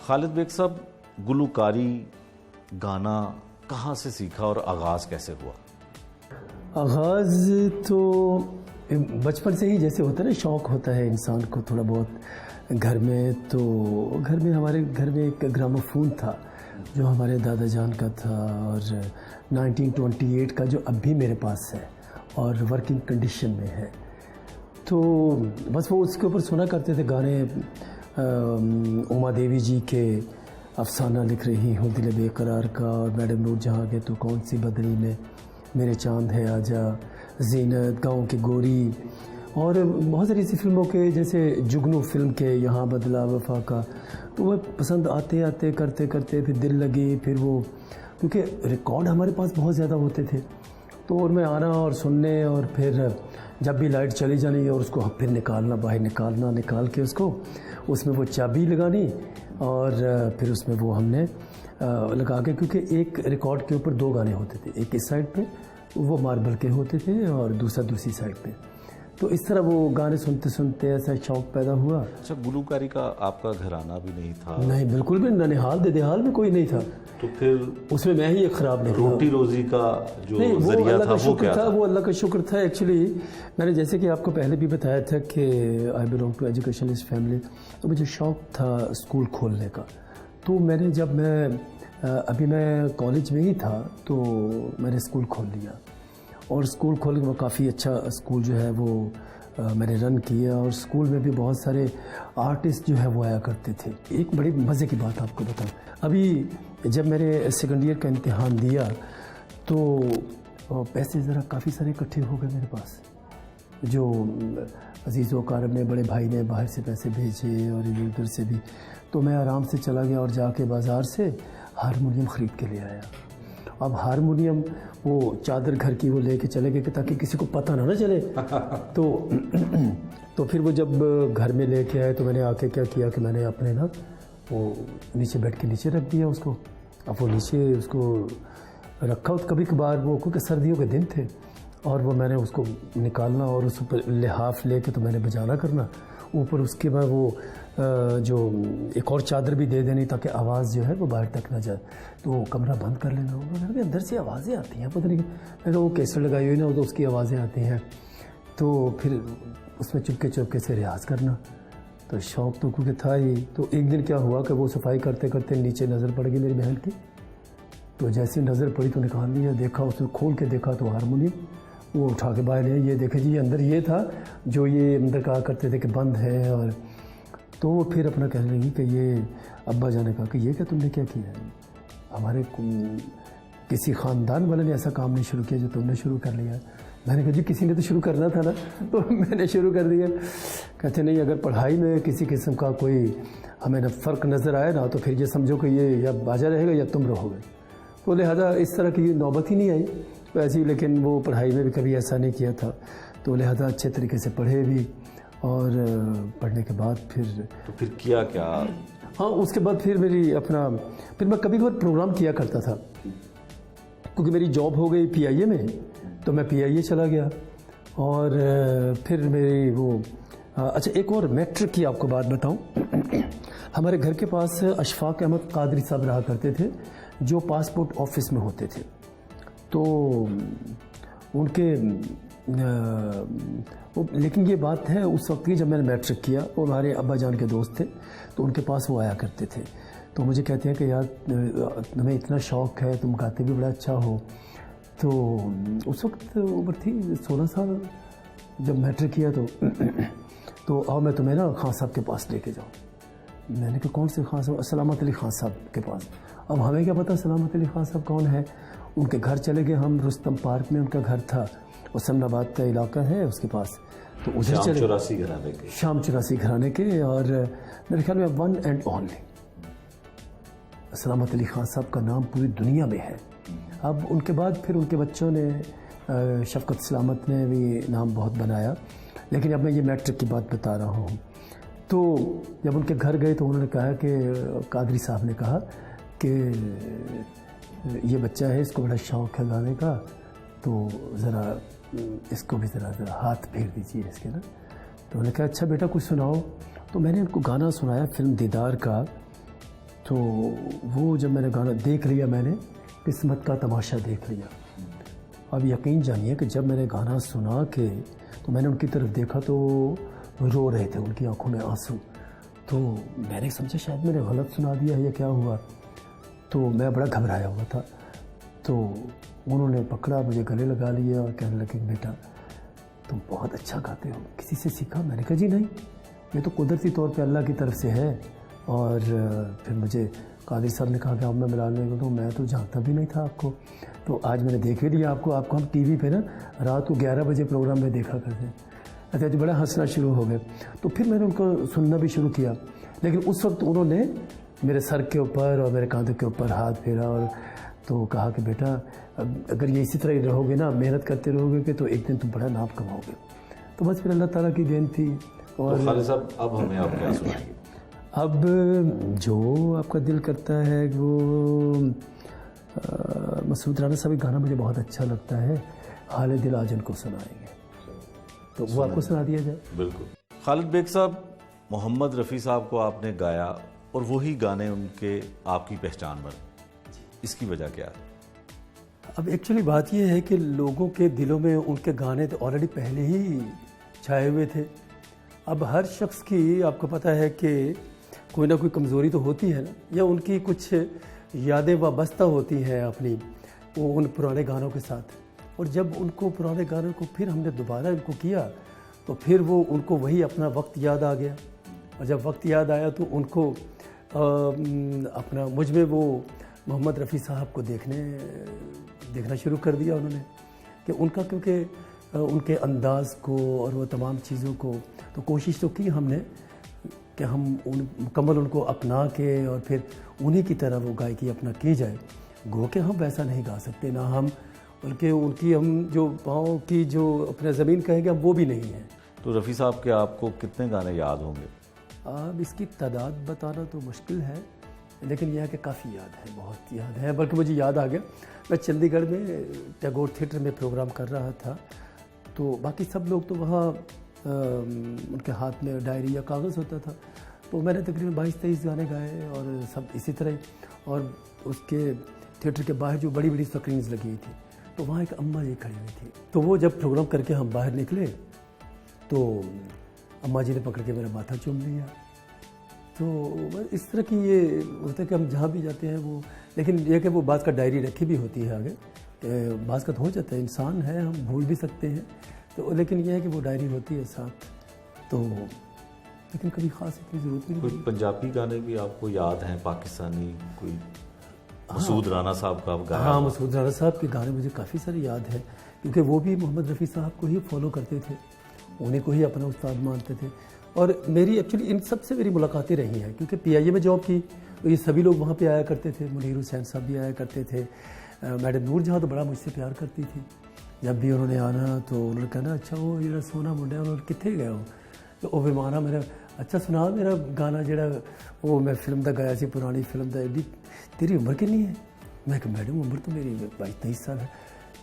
Khalid bag साहब, गुलकारी गाना कहाँ से सीखा और आगाज़ कैसे हुआ? आगाज़ तो बचपन से ही जैसे होता है ना, शौक़ होता है इंसान को थोड़ा बहुत घर में। तो घर में हमारे घर में एक ग्रामोफोन था जो हमारे दादा जान का था, और 1928 का जो अब भी मेरे पास है और वर्किंग कंडीशन में है। तो बस वो उसके ऊपर सुना करते थे गाने। उमा देवी जी के अफसाना लिख रही हूँ दिल बेकरार का, और मैडम नूरजहाँ के तो कौन सी बदली में, मेरे चांद है आजा, जीनत, गाँव की गोरी, और बहुत सारी ऐसी फिल्मों के जैसे जुगनू फिल्म के यहाँ बदला वफा का। तो वह पसंद आते आते करते करते फिर दिल लगी, फिर वो क्योंकि रिकॉर्ड हमारे पास बहुत ज़्यादा होते थे तो और मैं आना और सुनने, और फिर जब भी लाइट चली जानी और उसको फिर निकालना, बाहर निकालना, निकाल के उसको उसमें वो चाबी लगानी, और फिर उसमें वो हमने लगा के, क्योंकि एक रिकॉर्ड के ऊपर 2 गाने होते थे, एक इस साइड पे वो मार्बल के होते थे और दूसरा दूसरी साइड पे। तो इस तरह वो गाने सुनते सुनते ऐसा शौक़ पैदा हुआ। अच्छा, गुलकारी का आपका घराना भी नहीं था? नहीं, बिल्कुल भी। ननिहाल देहाल में कोई नहीं था, तो फिर उसमें मैं ही एक ख़राब नहीं। रोटी रोज़ी का जो जरिया था वो क्या था? वो अल्लाह का शुक्र था। एक्चुअली मैंने जैसे कि आपको पहले भी बताया था कि I belong to educationist family, तो मुझे शौक़ था स्कूल खोलने का। तो मैंने जब अभी मैं कॉलेज में ही था तो मैंने स्कूल खोल लिया, और स्कूल खोल के वो काफ़ी अच्छा स्कूल जो है वो मैंने रन किया, और स्कूल में भी बहुत सारे आर्टिस्ट जो है वो आया करते थे। एक बड़ी मज़े की बात आपको बताऊं, अभी जब मैंने सेकंड ईयर का इम्तिहान दिया तो पैसे ज़रा काफ़ी सारे इकट्ठे हो गए मेरे पास, जो अजीज़ वकारम ने, बड़े भाई ने बाहर से पैसे भेजे और इधर उधर से भी। तो मैं आराम से चला गया और जाके बाज़ार से हारमोनियम ख़रीद के ले आया। अब हारमोनियम वो चादर घर की वो लेके चले गए ताकि किसी को पता ना चले। तो फिर वो जब घर में लेके आए तो मैंने आके क्या किया कि मैंने अपने ना वो नीचे बेड के नीचे रख दिया उसको। अब वो नीचे उसको रखा, कभी कभार वो क्योंकि सर्दियों के दिन थे, और वो मैंने उसको निकालना और उस ऊपर लिहाफ लेके तो मैंने बजाना करना ऊपर। उसके बाद वो जो एक और चादर भी दे देनी ताकि आवाज़ जो है वो बाहर तक ना जाए। तो कमरा बंद कर लेना होगा, अंदर से आवाज़ें आती हैं, पता नहीं मैंने वो कैसे लगाई हुई ना, तो उसकी आवाज़ें आती हैं। तो फिर उसमें चुपके चुपके से रियाज़ करना, तो शौक़ तो क्योंकि था ही। तो एक दिन क्या हुआ कि वो सफाई करते करते नीचे नज़र पड़ गई मेरी बहन की। तो जैसे नज़र पड़ी तो निकाल लिया, देखा, उसने खोल के देखा तो हारमोनियम वो उठा के बाहर लिया। ये देखे जी, अंदर ये था जो ये अंदर कहा करते थे कि बंद है। और तो वो फिर अपना कह रही कि ये अब्बा जान ने कहा कि ये क्या तुमने क्या किया है, हमारे किसी ख़ानदान वाले ने ऐसा काम नहीं शुरू किया जो तुमने शुरू कर लिया। मैंने कहा जी किसी ने तो शुरू करना था ना, तो मैंने शुरू कर दिया। कहते नहीं, अगर पढ़ाई में किसी किस्म का कोई हमें न फ़र्क नज़र आए ना, तो फिर ये समझो कि ये या बाजा रहेगा या तुम रहोगे। तो लिहाजा इस तरह की नौबत ही नहीं आई वैसे ही, लेकिन वो पढ़ाई में भी कभी ऐसा नहीं किया था। तो लिहाजा अच्छे तरीके से पढ़े भी, और पढ़ने के बाद फिर किया क्या? हाँ, उसके बाद फिर फिर मैं कभी कभार प्रोग्राम किया करता था, क्योंकि मेरी जॉब हो गई PIA में, तो मैं PIA चला गया। और फिर मेरी अच्छा, एक और मैट्रिक की आपको बात बताऊं। हमारे घर के पास अशफाक अहमद कादरी साहब रहा करते थे, जो पासपोर्ट ऑफिस में होते थे। तो उनके लेकिन ये बात है उस वक्त की जब मैंने मैट्रिक किया, वो हमारे अब्बा जान के दोस्त थे, तो उनके पास वो आया करते थे। तो मुझे कहते हैं कि यार तुम्हें इतना शौक़ है, तुम गाते भी बड़ा अच्छा हो। तो उस वक्त उम्र थी 16 साल जब मैट्रिक किया। तो आओ मैं तुम्हें ना खान साहब के पास लेके जाऊँ। मैंने कहा कौन से खान साहब? सलामत अली खान साहब के पास। अब हमें क्या पता सलामत अली खान साहब कौन है। उनके घर चले गए हम, रुस्तम पार्क में उनका घर था, उस्मानाबाद का इलाका है उसके पास। तो उधर चले, शाम 84 घराने के, और मेरे ख्याल में 1 and only सलामत अली खान साहब का नाम पूरी दुनिया में है। अब उनके बाद फिर उनके बच्चों ने, शफकत सलामत ने भी नाम बहुत बनाया। लेकिन अब मैं ये मैट्रिक की बात बता रहा हूँ। तो जब उनके घर गए तो उन्होंने कहा कि कादरी साहब ने कहा कि ये बच्चा है, इसको बड़ा शौक़ है गाने का, तो ज़रा इसको भी ज़रा हाथ फेर दीजिए इसके ना। तो उन्होंने कहा अच्छा बेटा कुछ सुनाओ। तो मैंने उनको गाना सुनाया फिल्म दीदार का, तो वो जब मैंने गाना देख लिया, मैंने किस्मत का तमाशा देख लिया। अब यकीन जानिए कि जब मैंने गाना सुना के तो मैंने उनकी तरफ देखा तो रो रहे थे, उनकी आंखों में आंसू। तो मैंने समझा शायद मैंने गलत सुना दिया है या क्या हुआ। तो मैं बड़ा घबराया हुआ था। तो उन्होंने पकड़ा, मुझे गले लगा लिया और कहने लगे बेटा तुम बहुत अच्छा गाते हो, किसी से सीखा? मैंने कहा जी नहीं, ये तो कुदरती तौर पे अल्लाह की तरफ से है। और फिर मुझे कादिर साहब ने कहा कि अब मैं मिलाने को, तो मैं तो जानता भी नहीं था आपको। तो आज मैंने देख ही लिया आपको हम टीवी पे ना रात को 11 बजे प्रोग्राम में देखा करते हैं। अच्छा तो बड़ा हंसना शुरू हो गए। तो फिर मैंने उनको सुनना भी शुरू किया, लेकिन उस वक्त उन्होंने मेरे सर के ऊपर और मेरे कांधों के ऊपर हाथ फेरा और तो कहा कि बेटा अगर ये इसी तरह रहोगे ना, मेहनत करते रहोगे कि तो एक दिन तुम बड़ा नाम कमाओगे। तो बस फिर अल्लाह ताला की देन थी। और तो खालिद साहब अब हमें आप क्या सुनाएंगे? अब जो आपका दिल करता है वो मसूद राना साहब का गाना मुझे बहुत अच्छा लगता है, हाले दिल आज उनको सुनाएंगे, तो वो आपको सुना दिया जाए। बिल्कुल। खालिद बेग साहब, मोहम्मद रफ़ी साहब को आपने गाया और वही गाने उनके आपकी पहचान बने, इसकी वजह क्या है? अब एक्चुअली बात यह है कि लोगों के दिलों में उनके गाने तो ऑलरेडी पहले ही छाए हुए थे। अब हर शख्स की आपको पता है कि कोई ना कोई कमज़ोरी तो होती है ना, या उनकी कुछ यादें वाबस्ता होती हैं अपनी वो उन पुराने गानों के साथ। और जब उनको पुराने गानों को फिर हमने दोबारा इनको किया तो फिर वो उनको वही अपना वक्त याद आ गया। और जब वक्त याद आया तो उनको अपना मुझ में वो मोहम्मद रफ़ी साहब को देखना शुरू कर दिया उन्होंने, कि उनका क्योंकि उनके अंदाज़ को और वो तमाम चीज़ों को तो कोशिश तो की हमने कि हम मुकम्मल उनको अपना के और फिर उन्हीं की तरह वो गायकी अपना की जाए। गो के हम वैसा नहीं गा सकते ना हम, बल्कि उनकी हम जो पाँव की जो अपना ज़मीन कहेंगे हम वो भी नहीं है। तो रफ़ी साहब के आपको कितने गाने याद होंगे? अब इसकी तादाद बताना तो मुश्किल है, लेकिन यह है कि काफ़ी याद है, बहुत याद है। बल्कि मुझे याद आ गया, मैं चंडीगढ़ में टैगोर थिएटर में प्रोग्राम कर रहा था, तो बाकी सब लोग तो वहाँ उनके हाथ में डायरी या कागज़ होता था, तो मैंने तकरीबन 22-23 गाने गाए और सब इसी तरह। और उसके थिएटर के बाहर जो बड़ी बड़ी स्क्रीन्स लगी हुई थी, तो वहाँ एक अम्मा जी खड़ी हुई थी। तो वो जब प्रोग्राम करके हम बाहर निकले तो अम्मा जी ने पकड़ के मेरा माथा चूम लिया। तो बस इस तरह की ये होता है कि हम जहाँ भी जाते हैं वो, लेकिन ये कि वो बात का डायरी रखी भी होती है आगे, बात का तो हो जाता है, इंसान है, हम भूल भी सकते हैं, तो लेकिन यह है कि वो डायरी होती है साथ। तो लेकिन कभी ख़ास इतनी ज़रूरत नहीं। कोई पंजाबी गाने भी आपको याद हैं, पाकिस्तानी कोई? मसूद राना साहब का आप गाया? हाँ, मसूद राना साहब के गाने मुझे काफ़ी सारे याद हैं, क्योंकि वो भी मोहम्मद रफ़ी साहब को ही फॉलो करते थे, उन्हीं को ही अपना उस्ताद मानते थे। और मेरी एक्चुअली इन सब से मेरी मुलाकातें रही हैं, क्योंकि PIA में जॉब की तो ये सभी लोग वहाँ पे आया करते थे। मुनीर हुसैन साहब भी आया करते थे, मैडम नूर जहाँ तो बड़ा मुझसे प्यार करती थी। जब भी उन्होंने आना तो उन्होंने कहना अच्छा वो जो सोना मुंडा उन्होंने कितने गए हो, तो वो फिर माना मेरा अच्छा सुना मेरा गाना जो वो मैं फिल्म का गाया सी, पुरानी फिल्म का, एडी तेरी उम्र कितनी है? मैं कहा मैडम उम्र तो मेरी 22-23 साल है।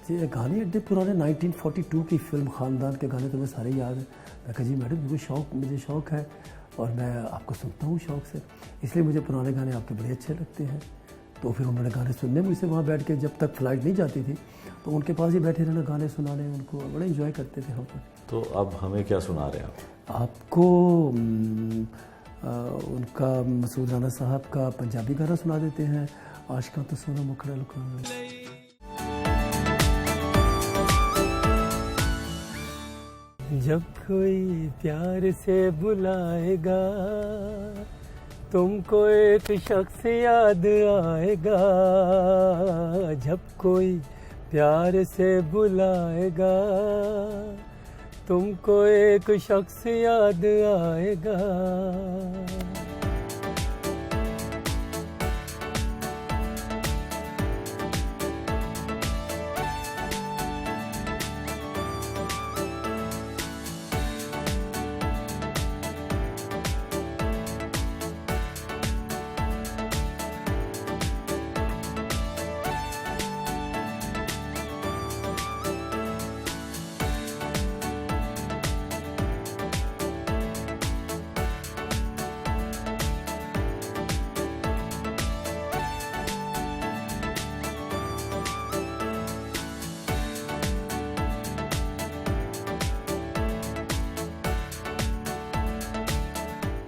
तो गाने एडे पुराने 1942 की फिल्म ख़ानदान के गाने तो मैं सारे याद हैं। मैं कहा जी मैडम मुझे शौक़ है और मैं आपको सुनता हूँ शौक़ से, इसलिए मुझे पुराने गाने आपके बड़े अच्छे लगते हैं। तो फिर उन्होंने गाने सुनने मुझसे वहाँ बैठ के, जब तक फ़्लाइट नहीं जाती थी तो उनके पास ही बैठे रहना, गाने सुनाने, उनको बड़े इंजॉय करते थे हम। तो अब हमें क्या सुना रहे हैं आप? आपको उनका मसूद राना साहब का पंजाबी गाना सुना देते हैं, आशिकां तो सोना मुखड़ा लुकाना। जब कोई प्यार से बुलाएगा तुमको एक शख्स याद आएगा, जब कोई प्यार से बुलाएगा तुमको एक शख्स याद आएगा।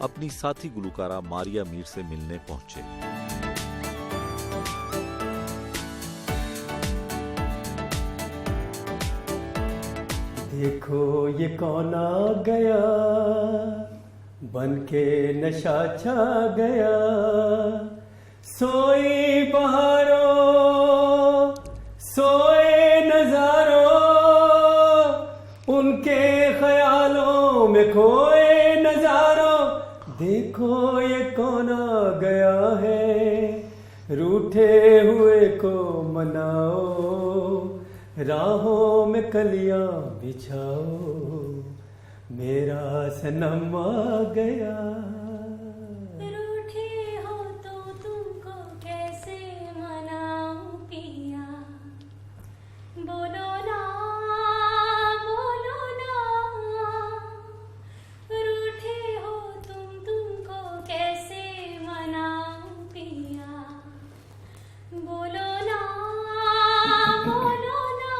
अपनी साथी गुलकारा मारिया मीर से मिलने पहुंचे। देखो ये कौन आ गया, बन के नशा छा गया, सोई बहारों सोए नजारों, उनके ख्यालों में खोए नजारों। देखो ये कौन आ गया है, रूठे हुए को मनाओ, राहों में कलियां बिछाओ, मेरा सनम आ गया। रूठे हो तो तुमको कैसे मनाऊं पिया, बोलो ना बोलो ना। रूठे हो तुमको कैसे मनाऊं पिया, बोलो ना बोलो ना।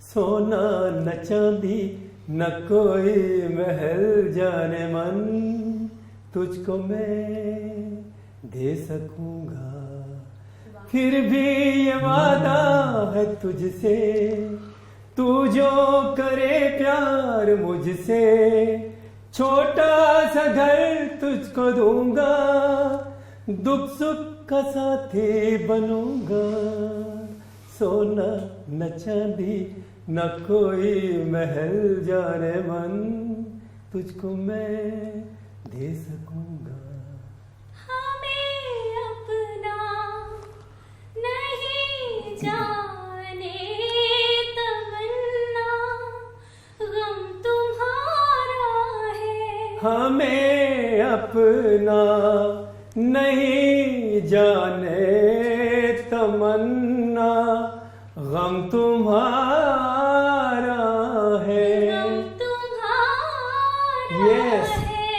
सोना न चांदी न कोई महल जाने मन, तुझको मैं दे सकूंगा, फिर भी ये वादा है तुझसे, तू जो करे प्यार मुझसे, छोटा सा घर तुझको दूंगा, दुख सुख का साथी बनूंगा। सोना न चांदी न कोई महल जाने मन, तुझको मैं दे सकूंगा। हमें अपना नहीं जाने तमन्ना, गम तुम्हारा है। हमें अपना नहीं जाने तमन्ना, गम तुम्हारा है। गम तुम्हारा Yes. है।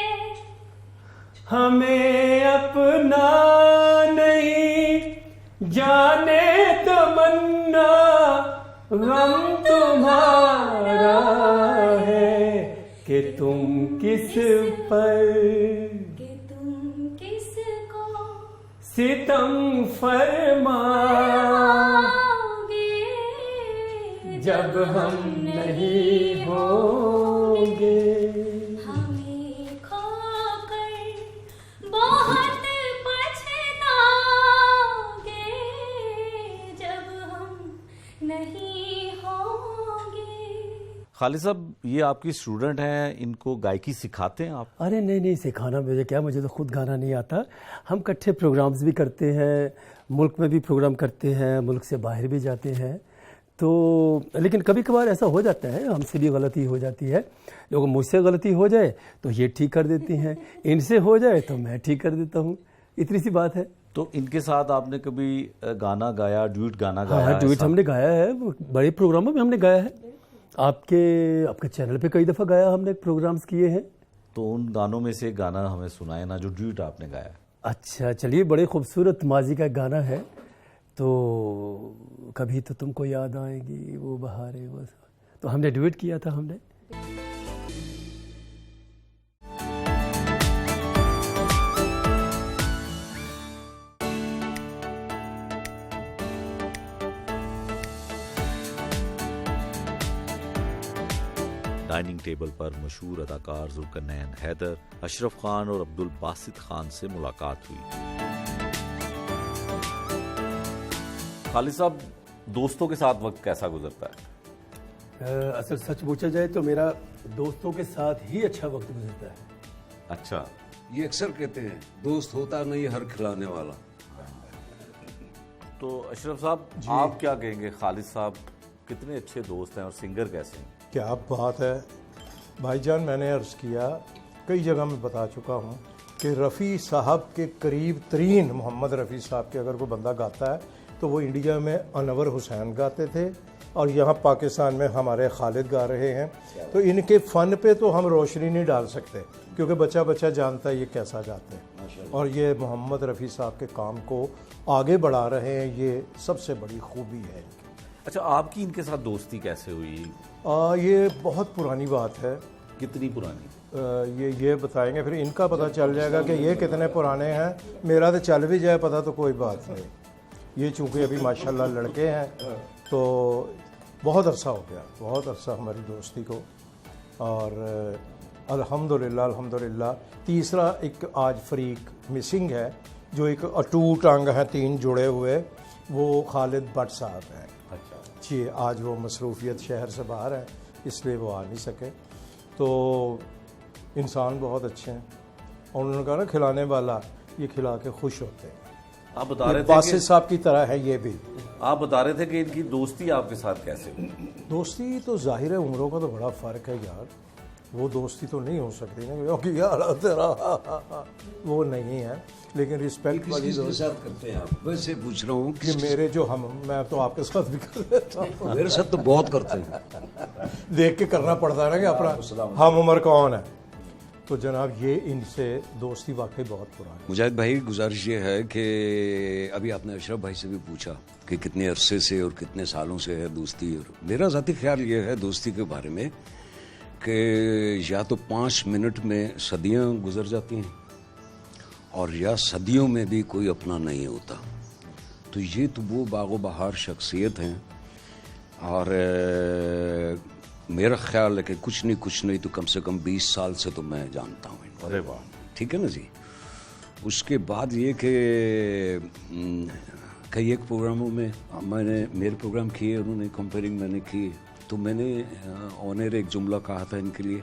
हमें अपना नहीं जाने तमन्ना, गम तुम्हारा है, कि तुम किस पर कि तुम किसको सितम फरमाओगे, जब हम नहीं होंगे। हमें खोकर बहुत पछताओगे, जब हम नहीं होंगे। खालिद साहब, ये आपकी स्टूडेंट हैं, इनको गायकी सिखाते हैं आप? अरे नहीं नहीं, सिखाना मुझे क्या, मुझे तो खुद गाना नहीं आता। हम इकट्ठे प्रोग्राम्स भी करते हैं, मुल्क में भी प्रोग्राम करते हैं, मुल्क से बाहर भी जाते हैं। तो लेकिन कभी कभार ऐसा हो जाता है, हमसे भी गलती हो जाती है। लोग मुझसे गलती हो जाए तो ये ठीक कर देती हैं, इनसे हो जाए तो मैं ठीक कर देता हूँ, इतनी सी बात है। तो इनके साथ आपने कभी गाना गाया, ड्यूट गाना गाया? हाँ, ड्यूट ऐसा? हमने गाया है, बड़े प्रोग्रामों में हमने गाया है। आपके चैनल पे कई दफ़ा गाया हमने, प्रोग्राम्स किए हैं। तो उन गानों में से एक गाना हमें सुनाए ना, जो ड्यूट आपने गाया। अच्छा चलिए, बड़े खूबसूरत माजी का गाना है। तो कभी तो तुमको याद आएगी वो बहारें, वो तो हमने ड्यूट किया था हमने। डाइनिंग टेबल पर मशहूर अदाकार जुल्करनैन हैदर, अशरफ खान और अब्दुल बासित खान से मुलाकात हुई। खालिद साहब, दोस्तों के साथ वक्त कैसा गुजरता है? असल सच पूछा जाए तो मेरा दोस्तों के साथ ही अच्छा वक्त गुजरता है। अच्छा, ये अक्सर कहते हैं, दोस्त होता नहीं हर खिलाने वाला। तो अशरफ साहब, आप क्या कहेंगे? खालिद साहब कितने अच्छे दोस्त हैं और सिंगर कैसे हैं? क्या बात है भाईजान, मैंने अर्ज़ किया, कई जगह मैं बता चुका हूँ कि रफ़ी साहब के करीब तरीन, मोहम्मद रफ़ी साहब के अगर कोई बंदा गाता है तो वो इंडिया में अनवर हुसैन गाते थे, और यहाँ पाकिस्तान में हमारे खालिद गा रहे हैं। तो इनके फ़न पे तो हम रोशनी नहीं डाल सकते, क्योंकि बच्चा बच्चा जानता है ये कैसा गाते हैं, और ये मोहम्मद रफ़ी साहब के काम को आगे बढ़ा रहे हैं, ये सबसे बड़ी खूबी है। अच्छा, आपकी इनके साथ दोस्ती कैसे हुई? ये बहुत पुरानी बात है। कितनी पुरानी? ये बताएंगे, फिर इनका पता चल जाएगा कि ये कितने पुराने हैं। मेरा तो चल भी जाए पता तो कोई बात नहीं। ये चूँकि अभी माशाल्लाह लड़के हैं तो बहुत अरसा हो गया, बहुत अरसा हमारी दोस्ती को। और अल्हम्दुलिल्लाह तीसरा एक आज फरीक मिसिंग है, जो एक अटूट अंग है 3 जुड़े हुए, वो खालिद भट्ट साहब हैं। जी, आज वो मसरूफियत शहर से बाहर है इसलिए वो आ नहीं सके। तो इंसान बहुत अच्छे हैं और उन्होंने कहा ना खिलाने वाला, ये खिला के खुश होते हैं। आप बता रहे थे बासित साहब की तरह है ये भी। आप बता रहे थे कि इनकी दोस्ती आपके साथ कैसे हुई? दोस्ती तो जाहिर है उम्रों का तो बड़ा फ़र्क है यार, वो दोस्ती तो नहीं हो सकती ना, क्योंकि यार तेरा वो नहीं है। लेकिन रिस्पेक्ट वाली किसके दोस्ती साथ करते हैं आप? वैसे पूछ रहा हूँ कि मेरे जो मैं तो आपके साथ भी कर लेता हूँ। मेरे साथ तो बहुत करते हैं। देख के करना पड़ता है ना कि अपना हम उम्र कौन है। तो जनाब ये इनसे दोस्ती वाकई बहुत पुरानी। मुजाहिद भाई, गुजारिश ये है कि अभी आपने अशरफ भाई से भी पूछा कि कितने अरसे से और कितने सालों से है दोस्ती, और मेरा ज़ाती ख्याल ये है दोस्ती के बारे में कि या तो 5 मिनट में सदियां गुजर जाती हैं और या सदियों में भी कोई अपना नहीं होता। तो ये तो वो बागो बहार शख्सियत हैं। और मेरा ख्याल है कि कुछ नहीं तो कम से कम 20 साल से तो मैं जानता हूँ इनको। अरे वाह, ठीक है ना जी। उसके बाद ये कि कई एक प्रोग्रामों में मेरे प्रोग्राम किए, उन्होंने कंपेयरिंग मैंने की, तो मैंने ऑनर एक जुमला कहा था इनके लिए,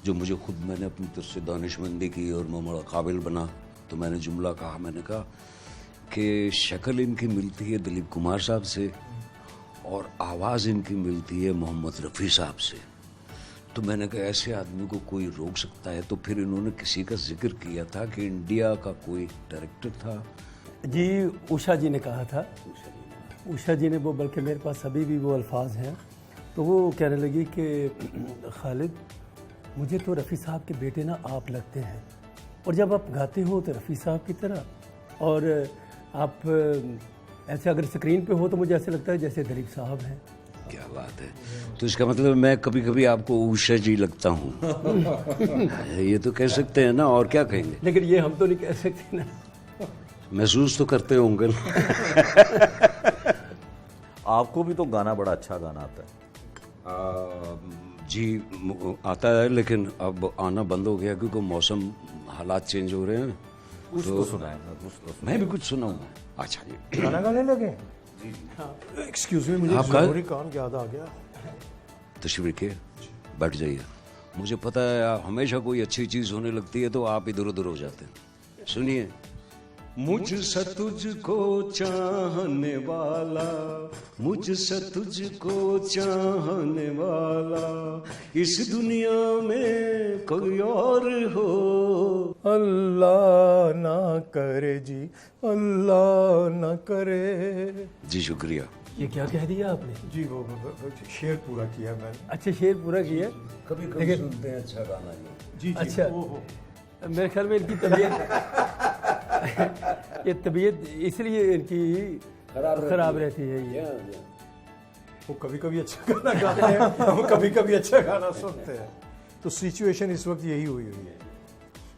जो मुझे खुद मैंने अपनी तरफ से दानिशमंदी की और मैं बड़ा काबिल बना। तो मैंने जुमला कहा, मैंने कहा कि शक्ल इनकी मिलती है दिलीप कुमार साहब से और आवाज़ इनकी मिलती है मोहम्मद रफ़ी साहब से। तो मैंने कहा ऐसे आदमी को कोई रोक सकता है? तो फिर इन्होंने किसी का जिक्र किया था कि इंडिया का कोई डायरेक्टर था जी, उषा जी ने कहा था। उषा जी ने वो, बल्कि मेरे पास अभी भी वो अल्फाज हैं। तो वो कहने लगी कि खालिद, मुझे तो रफ़ी साहब के बेटे ना आप लगते हैं, और जब आप गाते हो तो रफ़ी साहब की तरह, और आप ऐसे अगर स्क्रीन पे हो तो मुझे ऐसे लगता है जैसे दिलीप साहब हैं। क्या बात है। तो इसका मतलब मैं कभी कभी आपको उषा जी लगता हूँ। ये तो कह सकते हैं ना, और क्या कहेंगे। लेकिन ये हम तो नहीं कह सकते ना। महसूस तो करते होंगे। आपको भी तो गाना बड़ा अच्छा गाना आता है। जी आता है, लेकिन अब आना बंद हो गया क्योंकि मौसम हालात चेंज हो रहे हैं। कुछ तो सुनाएंगे, कुछ तो मैं भी कुछ सुनाऊंगा। अच्छा जी, गाना गाने लगे। एक्सक्यूज मी, मुझे आपका- जरूरी काम याद आ गया। तशरीफ रखिए, बैठ जाइए। मुझे पता है हमेशा कोई अच्छी चीज़ होने लगती है तो आप इधर उधर हो जाते हैं। सुनिए। मुझसे तुझको चाहने वाला, मुझसे तुझको चाहने वाला, इस दुनिया में कोई और हो। अल्लाह ना करे जी, अल्लाह ना करे। जी शुक्रिया। ये क्या कह दिया आपने? जी वो शेर पूरा किया मैंने। अच्छा, शेर पूरा किया। कभी कभी सुनते हैं अच्छा गाना ये। जी अच्छा। ओहो। मेरे ख्याल में इनकी तबीयत ये तबीयत इसलिए इनकी खराब रहती है ये। वो कभी कभी अच्छा गाना गाते हैं, हम कभी कभी अच्छा गाना सुनते हैं। तो सिचुएशन इस वक्त यही हुई है।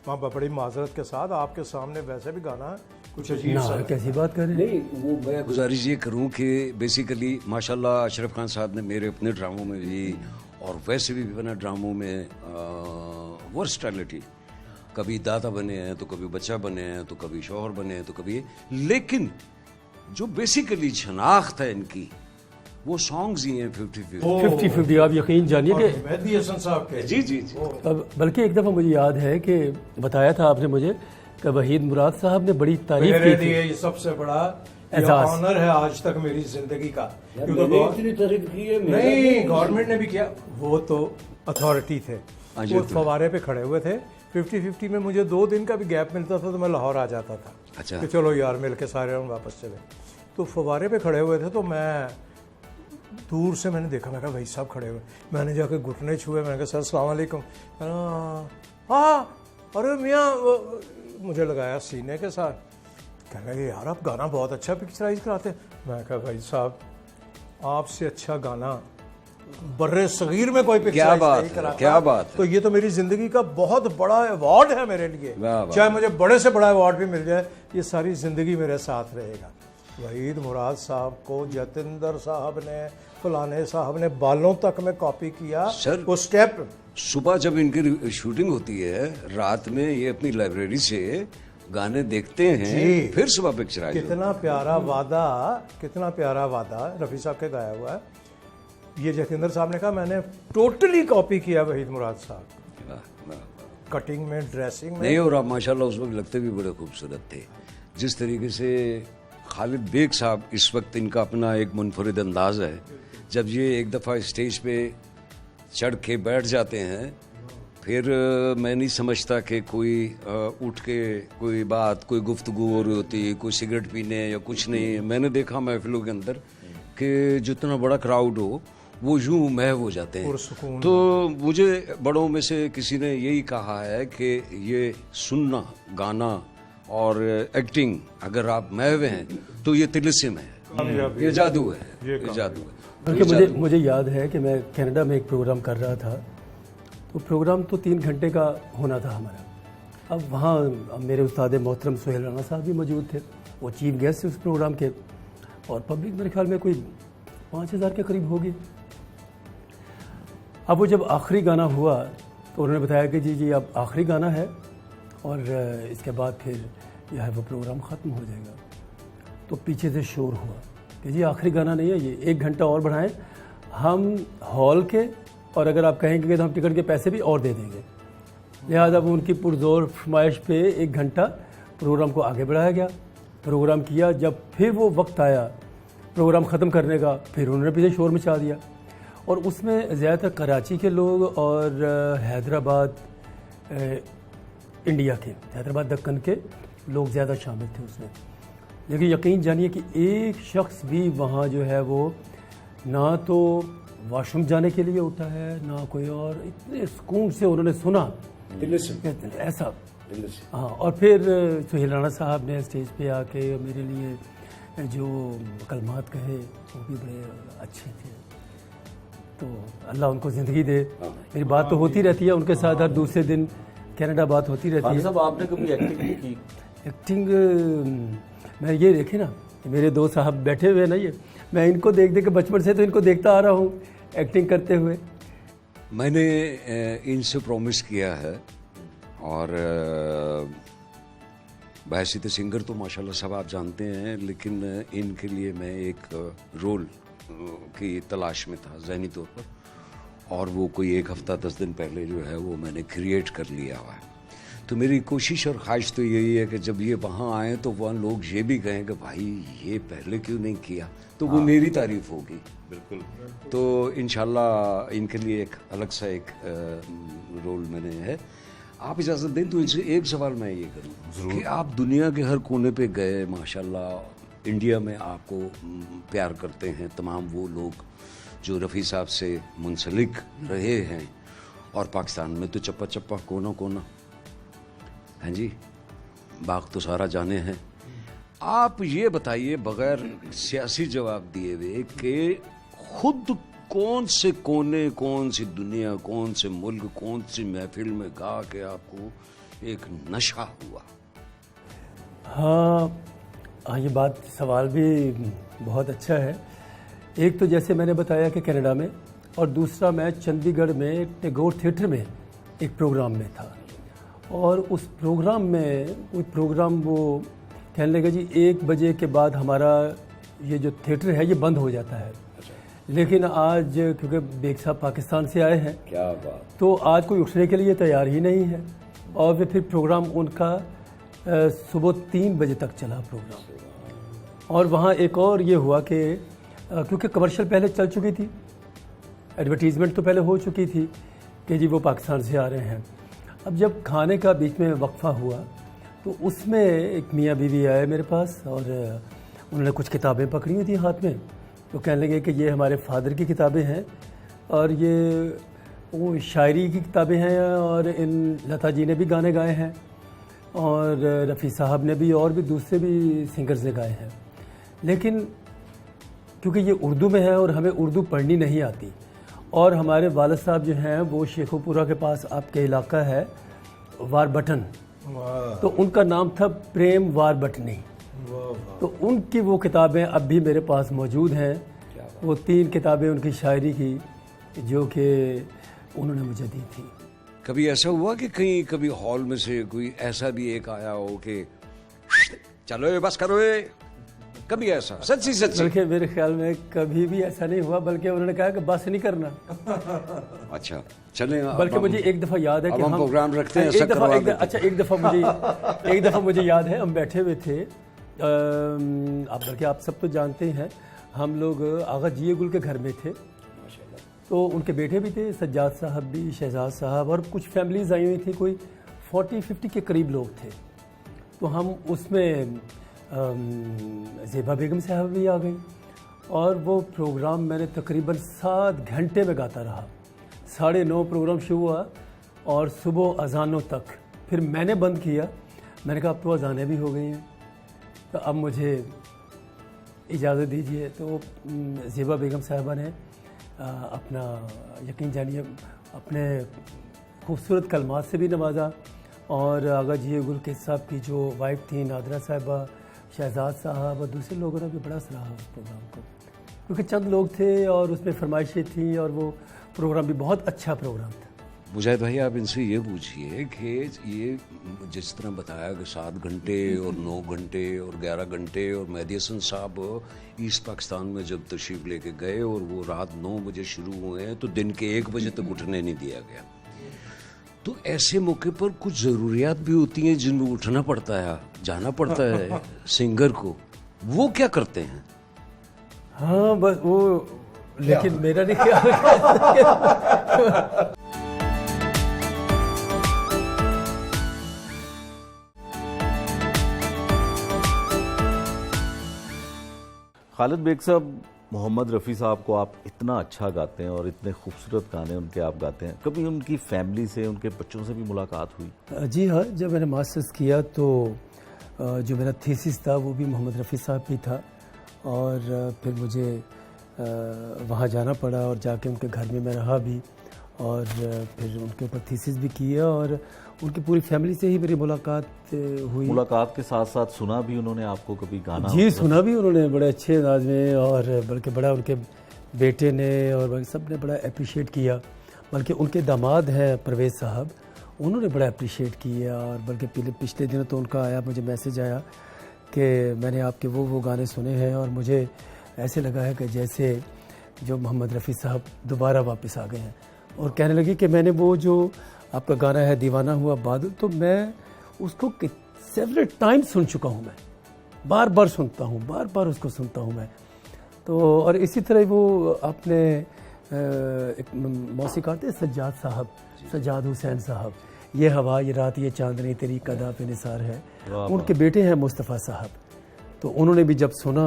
वहाँ बड़ी माजरत के साथ आपके सामने वैसे भी गाना कुछ अजीब सा ना, है। कैसी बात कर रहे हैं? नहीं, वो मैं गुजारिश ये करूं कि बेसिकली माशाल्लाह अशरफ खान साहब ने मेरे अपने ड्रामों में भी और वैसे भी विभिन्न ड्रामों में वर्सटैलिटी, कभी दादा बने हैं तो कभी बच्चा बने हैं तो कभी शौहर बने हैं तो कभी, लेकिन जो बेसिकली शनाख्त है इनकी वो सॉन्ग्स ही हैं 50-50। 50-50 आप यकीन जानिए कि मेहदी हसन साहब के। जी जी जी। बल्कि एक दफ़ा मुझे याद है कि बताया था आपने मुझे कि वहीद मुराद साहब ने बड़ी तारीफ मेरे की थी। लिए ये सबसे बड़ा एहसास। ऑनर है आज तक मेरी जिंदगी का। क्योंकि इतनी तारीफ की है नहीं, गवर्नमेंट ने भी किया। वो तो अथॉरिटी थे, हाँ जी, वो तो- फवारे पे खड़े हुए थे। 50-50 में मुझे 2 दिन का भी गैप मिलता था तो मैं लाहौर आ जाता था। अच्छा। कि चलो यार मिल के सारे हम वापस चले। तो फवारे पे खड़े हुए थे तो मैं दूर से मैंने देखा, मैं कहा भाई साहब खड़े हुए। मैंने जाके घुटने छुए, मैंने कहा सर अस्सलाम वालेकुम। हाँ, अरे मियाँ, मुझे लगाया सीने के साथ। कहने लगे यार आप गाना बहुत अच्छा पिक्चराइज कराते हैं। मैं कहा भाई साहब आपसे अच्छा गाना बर्रे सगीर में कोई क्या पिक्चराइज बात नहीं है, करा क्या था। बात है। तो ये तो मेरी जिंदगी का बहुत बड़ा अवार्ड है मेरे लिए। वाह, वाह। चाहे मुझे बड़े से बड़ा अवार्ड भी मिल जाए, ये सारी जिंदगी मेरे साथ रहेगा। वहीद मुराद साहब को जतिंदर साहब ने, फलाने साहब ने, बालों तक में कॉपी किया। सर, वो स्टेप सुबह जब इनकी शूटिंग होती है, रात में ये अपनी लाइब्रेरी से गाने देखते हैं, जी। फिर सुबह पिक्चराइज। कितना प्यारा वादा, कितना प्यारा वादा रफ़ी साहब के गाया हुआ है। ये जतिंदर साहब ने कहा मैंने टोटली कॉपी किया वहीद मुराद साहब, कटिंग में, ड्रेसिंग में। नहीं, और आप माशाल्लाह उस वक्त लगते भी बड़े खूबसूरत थे। जिस तरीके से खालिद बेग साहब, इस वक्त इनका अपना एक मुनफरिद अंदाज है, जब ये एक दफ़ा स्टेज पे चढ़ के बैठ जाते हैं, फिर मैं नहीं समझता कि कोई उठ के कोई बात, कोई गुफ्तगू हो रही होती, कोई सिगरेट पीने या कुछ नहीं। मैंने देखा महफिलों के अंदर कि जितना बड़ा क्राउड हो वो यूं महव हो जाते हैं। पुरसुकून। तो मुझे बड़ों में से किसी ने यही कहा है कि ये सुनना, गाना और एक्टिंग, अगर आप महव हैं तो ये तिलिस्म है, ये जादू है, ये जादू है। बल्कि मुझे याद है कि मैं कनाडा में एक प्रोग्राम कर रहा था, तो प्रोग्राम तो 3 घंटे का होना था हमारा। अब वहाँ मेरे उस्ताद मोहतरम सुहेल राना साहब भी मौजूद थे, वो चीफ गेस्ट थे उस प्रोग्राम के, और पब्लिक मेरे ख्याल में कोई 5000 के करीब होगी। अब वो जब आखिरी गाना हुआ तो उन्होंने बताया कि जी अब आखिरी गाना है और इसके बाद फिर यह है वो प्रोग्राम ख़त्म हो जाएगा। तो पीछे से शोर हुआ कि जी आखिरी गाना नहीं है, ये 1 घंटा और बढ़ाएं हम हॉल के, और अगर आप कहेंगे तो हम टिकट के पैसे भी और दे देंगे। लिहाजा वो उनकी पुरजोर फरमाइश पे 1 घंटा प्रोग्राम को आगे बढ़ाया गया। प्रोग्राम किया, जब फिर वो वक्त आया प्रोग्राम ख़त्म करने का, फिर उन्होंने पीछे शोर मचा दिया। और उसमें ज़्यादातर कराची के लोग और हैदराबाद, इंडिया के, हैदराबाद दक्कन के लोग ज़्यादा शामिल थे उसमें। लेकिन यकीन जानिए कि एक शख्स भी वहाँ जो है वो ना तो वॉशरूम जाने के लिए उठा है ना कोई और, इतने सुकून से उन्होंने सुना ऐसा। हाँ, और फिर सुहेल राना साहब ने स्टेज पे आके मेरे लिए जो कलमात कहे वो भी बड़े अच्छे थे। तो अल्लाह उनको ज़िंदगी दे। मेरी बात तो होती रहती है उनके साथ, हर दूसरे दिन कनाडा बात होती रहती है। साहब, आपने कभी एक्टिंग नहीं की? एक्टिंग मैं ये देखे ना, मेरे 2 साहब बैठे हुए ना, ये मैं इनको देख के बचपन से तो इनको देखता आ रहा हूँ एक्टिंग करते हुए। मैंने इनसे प्रॉमिस किया है, और बहसीत सिंगर तो माशाल्लाह सब आप जानते हैं, लेकिन इनके लिए मैं एक रोल की तलाश में था ज़हनी तौर पर, और वो कोई 1 हफ्ता 10 दिन पहले जो है वो मैंने क्रिएट कर लिया हुआ है। तो मेरी कोशिश और ख्वाहिश तो यही है कि जब ये वहाँ आए तो वहाँ लोग ये भी कहें कि भाई ये पहले क्यों नहीं किया, तो वो मेरी तारीफ होगी। बिल्कुल। तो इंशाल्लाह इनके लिए एक अलग सा एक रोल मैंने है। आप इजाज़त दें तो इनसे एक सवाल मैं ये करूँ कि आप दुनिया के हर कोने पे गए, माशाल्लाह इंडिया में आपको प्यार करते हैं तमाम वो लोग जो रफ़ी साहब से मुंसलिक रहे हैं, और पाकिस्तान में तो चप्पा चप्पा कोना कोना, हैं जी, बाग तो सारा जाने हैं। आप ये बताइए बगैर सियासी जवाब दिए हुए कि खुद कौन से कोने, कौन सी दुनिया, कौन से मुल्क, कौन सी महफिल में गा के आपको एक नशा हुआ? हाँ, ये बात, सवाल भी बहुत अच्छा है। एक तो जैसे मैंने बताया कि कनाडा में, और दूसरा मैं चंडीगढ़ में टैगोर थिएटर में एक प्रोग्राम में था, और उस प्रोग्राम में कोई प्रोग्राम वो कहने लगे जी 1 बजे के बाद हमारा ये जो थिएटर है ये बंद हो जाता है। लेकिन आज क्योंकि बेग साहब पाकिस्तान से आए हैं, क्या बात, तो आज कोई उठने के लिए तैयार ही नहीं है, और वे फिर प्रोग्राम उनका सुबह 3 बजे तक चला प्रोग्राम। और वहाँ एक और ये हुआ कि क्योंकि कमर्शियल पहले चल चुकी थी, एडवर्टीज़मेंट तो पहले हो चुकी थी कि जी वो पाकिस्तान से आ रहे हैं। अब जब खाने का बीच में वक्फा हुआ तो उसमें एक मियाँ बीवी आए मेरे पास, और उन्होंने कुछ किताबें पकड़ी हुई थी हाथ में, तो कहने लगे कि ये हमारे फादर की किताबें हैं, और ये वो शायरी की किताबें हैं, और इन लता जी ने भी गाने गाए हैं, और रफ़ी साहब ने भी, और भी दूसरे भी सिंगर्स ने गाए हैं। लेकिन क्योंकि ये उर्दू में है और हमें उर्दू पढ़नी नहीं आती, और हमारे वालिद साहब जो हैं वो शेखोपुरा के पास आपके इलाका है वारबटन, तो उनका नाम था प्रेम वारबटनी। तो उनकी वो किताबें अब भी मेरे पास मौजूद हैं। वो 3 किताबें उनकी शायरी की जो कि उन्होंने मुझे दी थी। कभी ऐसा हुआ कि कहीं कभी हॉल में से कोई ऐसा भी एक आया हो कि चलो ये बस करो ये, कभी ऐसा सच्ची सच्ची? बल्कि मेरे ख्याल में कभी भी ऐसा नहीं हुआ, बल्कि उन्होंने कहा कि बस नहीं करना। अच्छा चलें, बल्कि मुझे एक दफ़ा याद है कि हम प्रोग्राम रखते हैं, एक दफ़ा मुझे याद है, हम बैठे हुए थे, आप बल्कि आप सब तो जानते ही हैं, हम लोग आगा जिये गुल के घर में थे, तो उनके बेटे भी थे, सज्जाद साहब भी, शहजाद साहब, और कुछ फैमिलीज आई हुई थी, कोई 40-50 के करीब लोग थे। तो हम उसमें ज़ेबा बेगम साहब भी आ गई, और वो प्रोग्राम मैंने तकरीबन 7 घंटे में गाता रहा। 9:30 प्रोग्राम शुरू हुआ और सुबह अजानों तक, फिर मैंने बंद किया। मैंने कहा अब तो अजानें भी हो गई हैं, तो अब मुझे इजाज़त दीजिए। तो ज़ेबा बेगम साहबा ने अपना यकीन जानिए अपने खूबसूरत कलमात से भी नवाजा, और आगा जी गुल के साहब की जो वाइफ थी नादरा साहिबा, शहजाद साहब और दूसरे लोगों ने भी बड़ा सराहा उस प्रोग्राम को, क्योंकि चंद लोग थे और उसमें फरमाइशें थी, और वो प्रोग्राम भी बहुत अच्छा प्रोग्राम था। मुजाहिद भाई, आप इनसे ये पूछिए कि ये जिस तरह बताया कि 7 घंटे और 9 घंटे और 11 घंटे, और मेहदी हसन साहब ईस्ट पाकिस्तान में जब तशरीफ लेके गए और वो रात 9 बजे शुरू हुए हैं, तो दिन के 1 बजे तक उठने नहीं दिया गया। तो ऐसे मौके पर कुछ ज़रूरियात भी होती हैं जिनमें उठना पड़ता है, जाना पड़ता है सिंगर को, वो क्या करते हैं? हाँ बस वो, लेकिन मेरा नहीं ख्याल। खालिद बेग साहब, मोहम्मद रफ़ी साहब को आप इतना अच्छा गाते हैं और इतने खूबसूरत गाने उनके आप गाते हैं, कभी उनकी फैमिली से, उनके बच्चों से भी मुलाकात हुई? जी हाँ, जब मैंने मास्टर्स किया तो जो मेरा थीसिस था वो भी मोहम्मद रफ़ी साहब भी था, और फिर मुझे वहाँ जाना पड़ा और जाके उनके घर में मैं रहा भी, और फिर उनके ऊपर थीसिस भी किया, और उनकी पूरी फैमिली से ही मेरी मुलाकात हुई। मुलाकात के साथ साथ सुना भी उन्होंने आपको कभी गाना? जी सुना भी उन्होंने बड़े अच्छे अंदाज में, और बल्कि बड़ा उनके बेटे ने और सब ने बड़ा अप्रिशिएट किया। बल्कि उनके दामाद हैं परवेज़ साहब, उन्होंने बड़ा अप्रिशिएट किया, और बल्कि पिछले दिनों तो उनका आया, मुझे मैसेज आया कि मैंने आपके वो गाने सुने हैं, और मुझे ऐसे लगा है कि जैसे जो मोहम्मद रफ़ी साहब दोबारा वापस आ गए हैं। और कहने लगी कि मैंने वो जो आपका गाना है दीवाना हुआ बादल, तो मैं उसको सेवरल टाइम सुन चुका हूँ, मैं बार बार सुनता हूँ, बार बार उसको सुनता हूँ मैं। तो और इसी तरह वो आपने एक मौसीकार थे सज्जाद साहब, सज्जाद हुसैन साहब, ये हवा ये रात ये चांदनी तेरी कदा पे निसार है, उनके बेटे हैं मुस्तफ़ा साहब। तो उन्होंने भी जब सुना,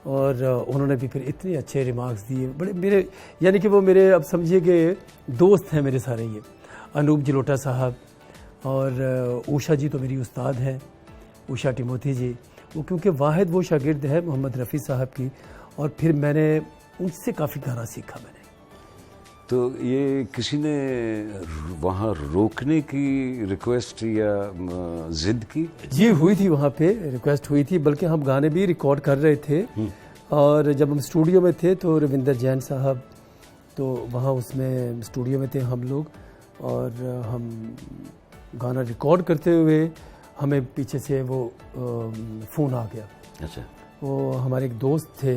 और उन्होंने भी फिर इतने अच्छे रिमार्क्स दिए, बड़े मेरे, यानी कि वो मेरे, अब समझिए कि दोस्त हैं मेरे सारे। ये अनूप जलोटा साहब और ऊषा जी तो मेरी उस्ताद हैं, ऊषा टिमोथी जी, वो क्योंकि वाहिद वो शागिर्द है मोहम्मद रफ़ी साहब की, और फिर मैंने उनसे काफ़ी गाना सीखा मैंने। तो ये किसी ने वहाँ रोकने की रिक्वेस्ट या जिद की? जी हुई थी, वहाँ पे रिक्वेस्ट हुई थी, बल्कि हम गाने भी रिकॉर्ड कर रहे थे, और जब हम स्टूडियो में थे तो रविंदर जैन साहब, तो वहाँ उसमें स्टूडियो में थे हम लोग, और हम गाना रिकॉर्ड करते हुए हमें पीछे से वो फ़ोन आ गया। अच्छा। वो हमारे एक दोस्त थे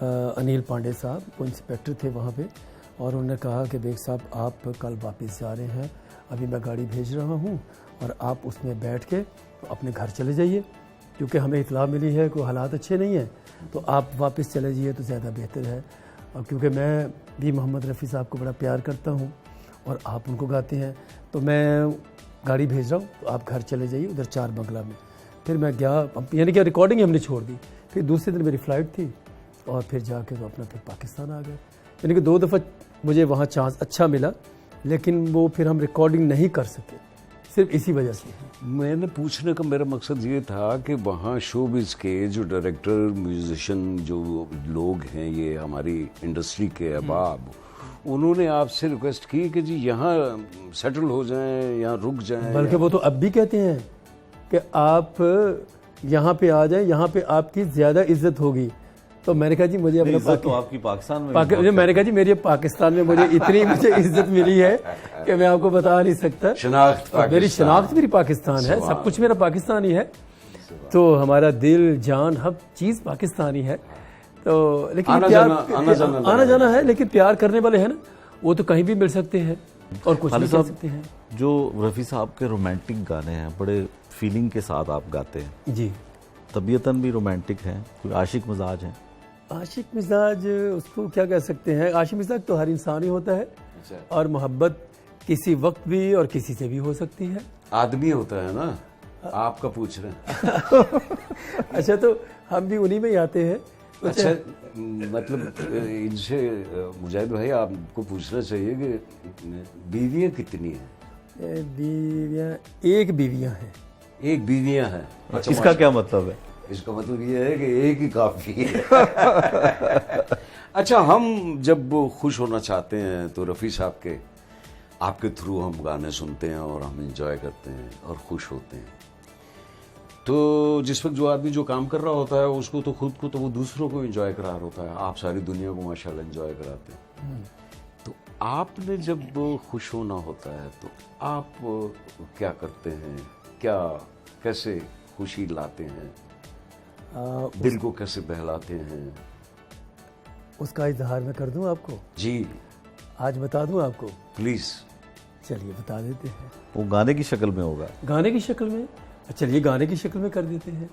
अनिल पांडे साहब, वो इंस्पेक्टर थे वहाँ पे, और उन्होंने कहा कि बेग साहब आप कल वापस जा रहे हैं, अभी मैं गाड़ी भेज रहा हूँ, और आप उसमें बैठ के अपने घर चले जाइए, क्योंकि हमें इतला मिली है कि हालात अच्छे नहीं हैं, तो आप वापस चले जाइए तो ज़्यादा बेहतर है। और क्योंकि मैं भी मोहम्मद रफ़ी साहब को बड़ा प्यार करता हूँ और आप उनको गाते हैं, तो मैं गाड़ी भेज रहा हूँ, तो आप घर चले जाइए उधर 4 बंगला में। फिर मैं गया, यानी कि रिकॉर्डिंग हमने छोड़ दी। फिर दूसरे दिन मेरी फ़्लाइट थी, और फिर जाके तो अपना फिर पाकिस्तान आ गए। यानी कि 2 दफ़ा मुझे वहाँ चांस अच्छा मिला, लेकिन वो फिर हम रिकॉर्डिंग नहीं कर सके, सिर्फ इसी वजह से। मैंने पूछने का मेरा मकसद ये था कि वहाँ शोबिज़ के जो डायरेक्टर, म्यूजिशियन जो लोग हैं, ये हमारी इंडस्ट्री के अहबाब, उन्होंने आपसे रिक्वेस्ट की कि जी यहाँ सेटल हो जाएं, यहाँ रुक जाएं? बल्कि वो तो अब भी कहते हैं कि आप यहाँ पे आ जाएं, यहाँ पे आपकी ज़्यादा इज्जत होगी। तो मैंने कहा जी मुझे अपना इज्जत तो आपकी पाकिस्तान में मैंने कहा जी मेरी पाकिस्तान में मुझे इतनी मुझे इज्जत मिली है कि मैं आपको बता नहीं सकता। शनाख्त और मेरी शनाख्त मेरी पाकिस्तान है, सब कुछ मेरा पाकिस्तानी है। तो हमारा दिल जान हर चीज़ पाकिस्तानी है। तो लेकिन आना जाना है, लेकिन प्यार करने वाले हैं ना, वो तो कहीं भी मिल सकते हैं और कुछ भी कर सकते हैं। जो रफ़ी साहब के रोमांटिक गाने हैं, बड़े फीलिंग के साथ आप गाते हैं जी। तबीयतन भी रोमांटिक हैं, कोई आशिक मिजाज है? आशिक मिजाज उसको क्या कह सकते हैं? आशिक मिजाज तो हर इंसान ही होता है, और मोहब्बत किसी वक्त भी और किसी से भी हो सकती है। आदमी होता है ना, आपका पूछ रहे हैं। अच्छा, तो हम भी उन्हीं में ही आते हैं। अच्छा, मतलब इनसे मुजाहिद भाई आपको पूछना चाहिए कि बीवियां कितनी हैं? बीवियाँ एक बीवियाँ हैं। एक बीवियां हैं। अच्छा, इसका क्या मतलब है? इसका मतलब ये है कि एक ही काफी है। अच्छा, हम जब खुश होना चाहते हैं तो रफ़ी साहब के आपके थ्रू हम गाने सुनते हैं और हम इंजॉय करते हैं और खुश होते हैं। तो जिस वक्त जो आदमी जो काम कर रहा होता है उसको तो खुद को तो वो दूसरों को एंजॉय करा रहा होता है। आप सारी दुनिया को माशाल्लाह एंजॉय कराते हैं। तो आपने जब खुश होना होता है तो आप क्या करते हैं? क्या कैसे खुशी लाते हैं? दिल को कैसे बहलाते हैं? उसका इजहार मैं कर दूं आपको? जी आज बता दूं आपको? प्लीज। चलिए बता देते हैं। वो गाने की शक्ल में होगा? गाने की शक्ल में? चलिए गाने की शक्ल में कर देते हैं।